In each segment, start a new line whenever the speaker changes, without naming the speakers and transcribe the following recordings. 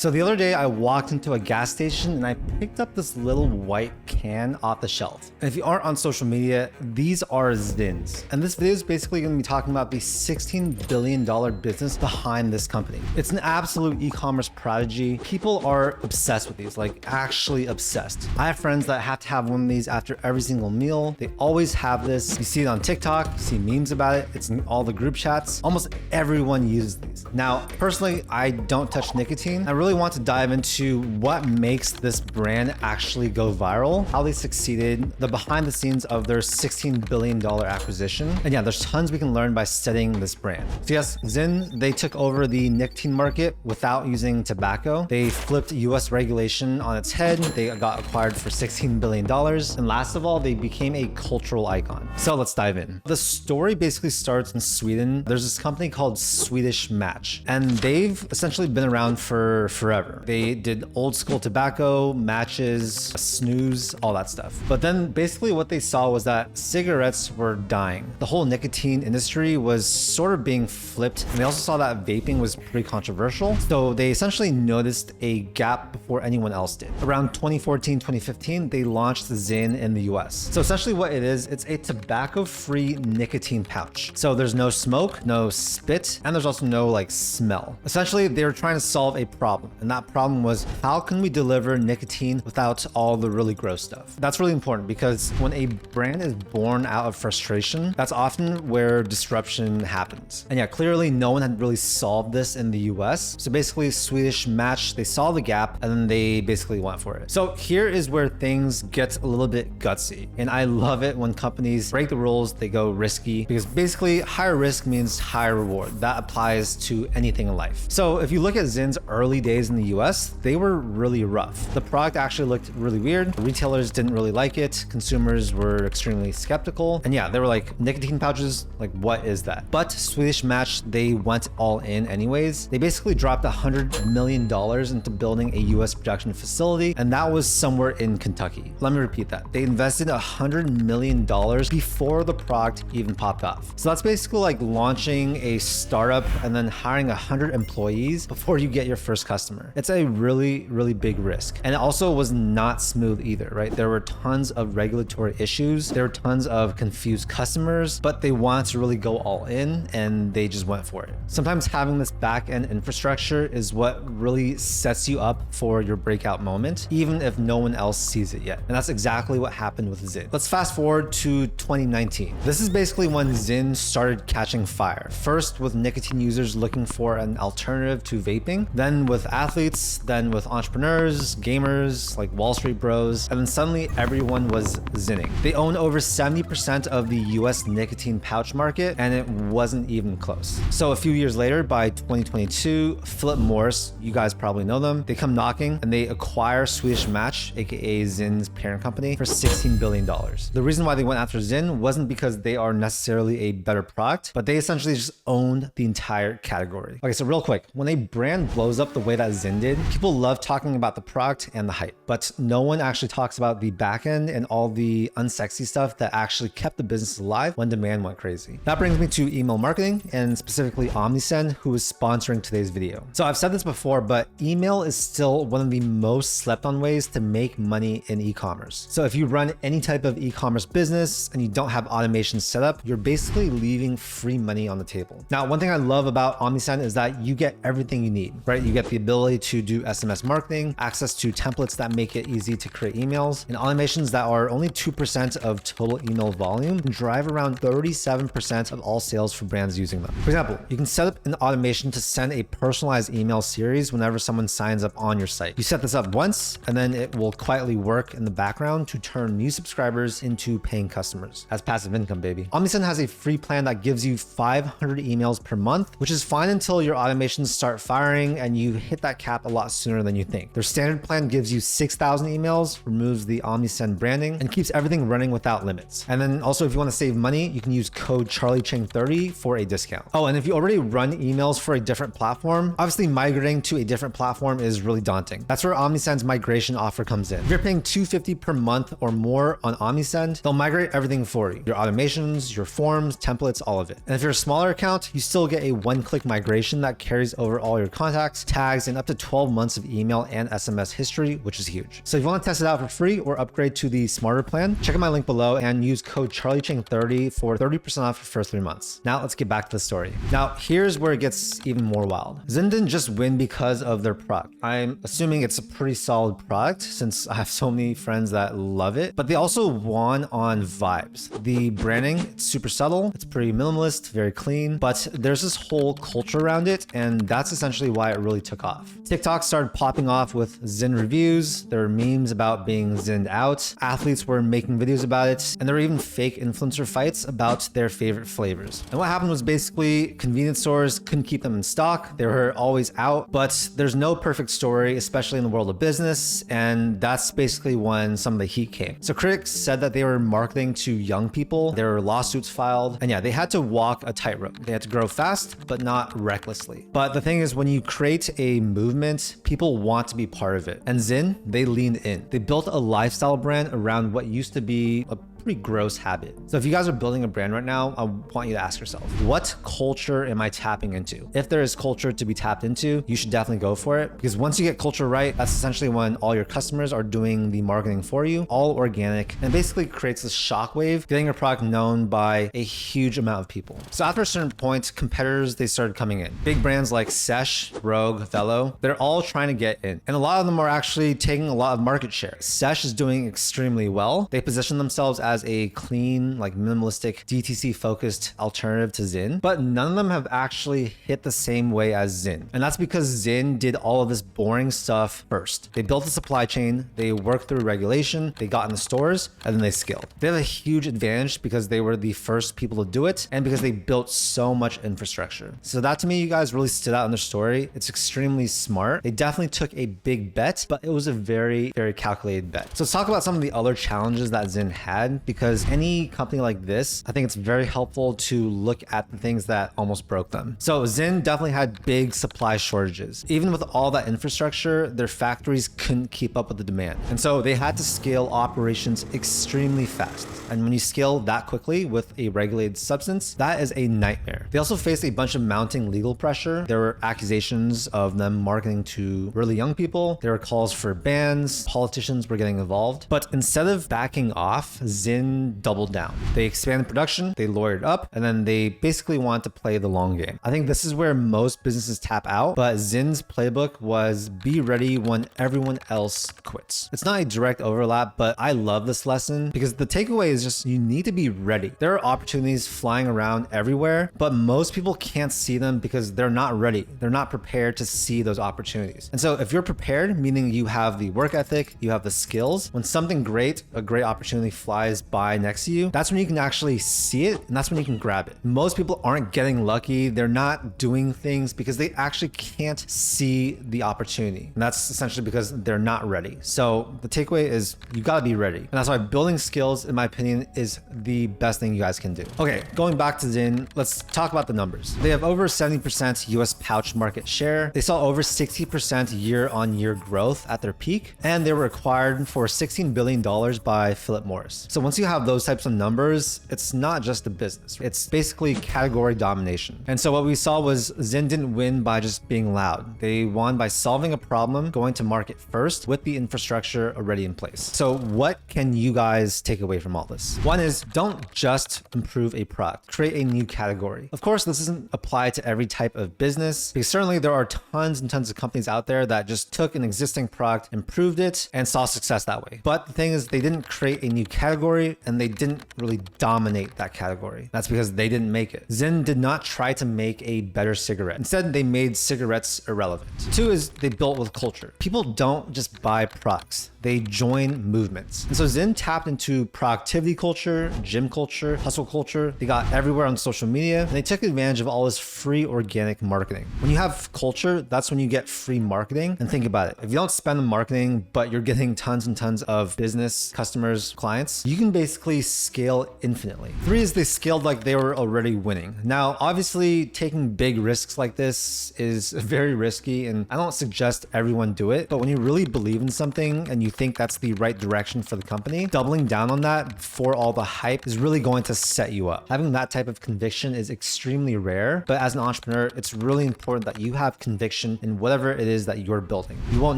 So the other day I walked into a gas station and I picked up this little white can off the shelf. And if you aren't on social media, these are ZYNs. And this video is basically going to be talking about the $16 billion business behind this company. It's an absolute e-commerce prodigy. People are obsessed with these, like actually obsessed. I have friends that have to have one of these after every single meal. They always have this. You see it on TikTok, you see memes about it. It's in all the group chats. Almost everyone uses these. Now, personally, I don't touch nicotine. I really want to dive into what makes this brand actually go viral, how they succeeded, the behind the scenes of their $16 billion acquisition. And yeah, there's tons we can learn by studying this brand. So yes, ZYN, they took over the nicotine market without using tobacco. They flipped US regulation on its head. They got acquired for $16 billion. And last of all, they became a cultural icon. So let's dive in. The story basically starts in Sweden. There's this company called Swedish Match, and they've essentially been around for forever. They did old school tobacco, matches, snooze, all that stuff. But then basically what they saw was that cigarettes were dying. The whole nicotine industry was sort of being flipped. And they also saw that vaping was pretty controversial. So they essentially noticed a gap before anyone else did. Around 2014, 2015, they launched ZYN in the US. So essentially what it is, it's a tobacco-free nicotine pouch. So there's no smoke, no spit, and there's also no like smell. Essentially, they were trying to solve a problem. And that problem was, how can we deliver nicotine without all the really gross stuff? That's really important because when a brand is born out of frustration, that's often where disruption happens. And yeah, clearly no one had really solved this in the US. So basically Swedish Match, they saw the gap and then they basically went for it. So here is where things get a little bit gutsy. And I love it when companies break the rules, they go risky, because basically higher risk means higher reward. That applies to anything in life. So if you look at ZYN's early days in the US, they were really rough. The product actually looked really weird. Retailers didn't really like it. Consumers were extremely skeptical. And yeah, they were like, nicotine pouches, like what is that? But Swedish Match, they went all in anyways. They basically dropped $100 million into building a US production facility, and that was somewhere in Kentucky. Let me repeat that. They invested $100 million before the product even popped off. So that's basically like launching a startup and then hiring 100 employees before you get your first customer. It's a really, really big risk. And it also was not smooth either, right? There were tons of regulatory issues. There were tons of confused customers, but they wanted to really go all in and they just went for it. Sometimes having this back-end infrastructure is what really sets you up for your breakout moment, even if no one else sees it yet. And that's exactly what happened with ZYN. Let's fast forward to 2019. This is basically when ZYN started catching fire. First with nicotine users looking for an alternative to vaping, then with athletes, then with entrepreneurs, gamers, like Wall Street bros, and then suddenly everyone was ZYNning. They own over 70% of the US nicotine pouch market, and it wasn't even close. So a few years later, by 2022, Philip Morris, you guys probably know them, they come knocking and they acquire Swedish Match, aka ZYN's parent company, for $16 billion. The reason why they went after ZYN wasn't because they are necessarily a better product, but they essentially just owned the entire category. Okay, so real quick, when a brand blows up the way that ZYN did, people love talking about the product and the hype, but no one actually talks about the back end and all the unsexy stuff that actually kept the business alive when demand went crazy. That brings me to email marketing, and specifically Omnisend, who is sponsoring today's video. So I've said this before, but email is still one of the most slept on ways to make money in e-commerce. So if you run any type of e-commerce business and you don't have automation set up, you're basically leaving free money on the table. Now, one thing I love about Omnisend is that you get everything you need, right? You get the ability to do SMS marketing, access to templates that make it easy to create emails, and automations that are only 2% of total email volume and drive around 37% of all sales for brands using them. For example, you can set up an automation to send a personalized email series whenever someone signs up on your site. You set this up once, and then it will quietly work in the background to turn new subscribers into paying customers. That's passive income, baby. Omnisend has a free plan that gives you 500 emails per month, which is fine until your automations start firing and you hit that cap a lot sooner than you think. Their standard plan gives you 6,000 emails, removes the Omnisend branding, and keeps everything running without limits. And then also, if you want to save money, you can use code CharlieChang30 for a discount. Oh, and if you already run emails for a different platform, obviously migrating to a different platform is really daunting. That's where Omnisend's migration offer comes in. If you're paying $250 per month or more on Omnisend, they'll migrate everything for you. Your automations, your forms, templates, all of it. And if you're a smaller account, you still get a one-click migration that carries over all your contacts, tags, and and up to 12 months of email and SMS history, which is huge. So if you want to test it out for free or upgrade to the smarter plan, check out my link below and use code CharlieChang30 for 30% off your first 3 months. Now let's get back to the story. Now here's where it gets even more wild. ZYN didn't just win because of their product. I'm assuming it's a pretty solid product since I have so many friends that love it, but they also won on vibes. The branding, it's super subtle, it's pretty minimalist, very clean, but there's this whole culture around it, and that's essentially why it really took off. TikTok started popping off with ZYN reviews, there were memes about being ZYN'd out, athletes were making videos about it, and there were even fake influencer fights about their favorite flavors. And what happened was basically convenience stores couldn't keep them in stock, they were always out, but there's no perfect story, especially in the world of business, and that's basically when some of the heat came. So critics said that they were marketing to young people, there were lawsuits filed, and yeah, they had to walk a tightrope. They had to grow fast, but not recklessly. But the thing is, when you create a movement, people want to be part of it. And ZYN, they leaned in. They built a lifestyle brand around what used to be a pretty gross habit. So if you guys are building a brand right now, I want you to ask yourself, what culture am I tapping into? If there is culture to be tapped into, you should definitely go for it, because once you get culture right, that's essentially when all your customers are doing the marketing for you, all organic, and basically creates this shockwave, getting your product known by a huge amount of people. So after a certain point, competitors, they started coming in. Big brands like Sesh, Rogue, Velo, they're all trying to get in. And a lot of them are actually taking a lot of market share. Sesh is doing extremely well. They position themselves as a clean, like minimalistic, DTC focused alternative to ZYN, but none of them have actually hit the same way as ZYN. And that's because ZYN did all of this boring stuff first. They built a supply chain, they worked through regulation, they got in the stores, and then they scaled. They have a huge advantage because they were the first people to do it and because they built so much infrastructure. So that to me, you guys really stood out in their story. It's extremely smart. They definitely took a big bet, but it was a very, very calculated bet. So let's talk about some of the other challenges that ZYN had, because any company like this, I think it's very helpful to look at the things that almost broke them. So ZYN definitely had big supply shortages. Even with all that infrastructure, their factories couldn't keep up with the demand. And so they had to scale operations extremely fast. And when you scale that quickly with a regulated substance, that is a nightmare. They also faced a bunch of mounting legal pressure. There were accusations of them marketing to really young people. There were calls for bans. Politicians were getting involved. But instead of backing off, ZYN doubled down. They expanded production, they lawyered up, and then they basically wanted to play the long game. I think this is where most businesses tap out, but ZYN's playbook was be ready when everyone else quits. It's not a direct overlap, but I love this lesson because the takeaway is just you need to be ready. There are opportunities flying around everywhere, but most people can't see them because they're not ready. They're not prepared to see those opportunities. And so if you're prepared, meaning you have the work ethic, you have the skills, when something great, a great opportunity flies by next to you, that's when you can actually see it and that's when you can grab it. Most people aren't getting lucky. They're not doing things because they actually can't see the opportunity. And that's essentially because they're not ready. So the takeaway is you gotta be ready. And that's why building skills, in my opinion, is the best thing you guys can do. Okay, going back to ZYN, let's talk about the numbers. They have over 70% US pouch market share. They saw over 60% year-on-year growth at their peak, and they were acquired for $16 billion by Philip Morris. So once you have those types of numbers, it's not just a business. It's basically category domination. And so what we saw was ZYN didn't win by just being loud. They won by solving a problem, going to market first with the infrastructure already in place. So what can you guys take away from all this? One is don't just improve a product, create a new category. Of course, this doesn't apply to every type of business because certainly there are tons and tons of companies out there that just took an existing product, improved it, and saw success that way. But the thing is they didn't create a new category and they didn't really dominate that category. That's because they didn't make it. ZYN did not try to make a better cigarette. Instead, they made cigarettes irrelevant. Two is they built with culture. People don't just buy products. They join movements. And so ZYN tapped into productivity culture, gym culture, hustle culture. They got everywhere on social media and they took advantage of all this free organic marketing. When you have culture, that's when you get free marketing. And think about it. If you don't spend on marketing, but you're getting tons and tons of business, customers, clients, you can basically scale infinitely. 3 is they scaled like they were already winning. Now, obviously taking big risks like this is very risky and I don't suggest everyone do it, but when you really believe in something and you think that's the right direction for the company, doubling down on that before all the hype is really going to set you up. Having that type of conviction is extremely rare, but as an entrepreneur, it's really important that you have conviction in whatever it is that you're building. You won't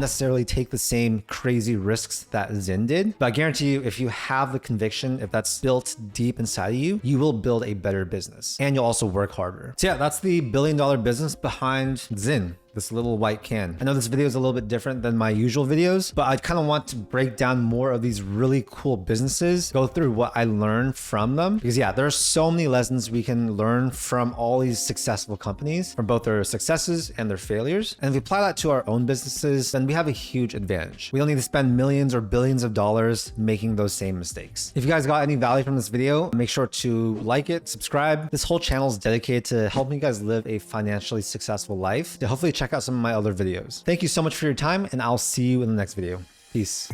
necessarily take the same crazy risks that ZYN did, but I guarantee you, if you have the conviction, if that's built deep inside of you, you will build a better business and you'll also work harder. So yeah, that's the billion-dollar business behind ZYN. This little white can. I know this video is a little bit different than my usual videos, but I kind of want to break down more of these really cool businesses, go through what I learned from them. Because yeah, there are so many lessons we can learn from all these successful companies, from both their successes and their failures. And if we apply that to our own businesses, then we have a huge advantage. We don't need to spend millions or billions of dollars making those same mistakes. If you guys got any value from this video, make sure to like it, subscribe. This whole channel is dedicated to helping you guys live a financially successful life. To hopefully check out some of my other videos. Thank you so much for your time, and I'll see you in the next video. Peace.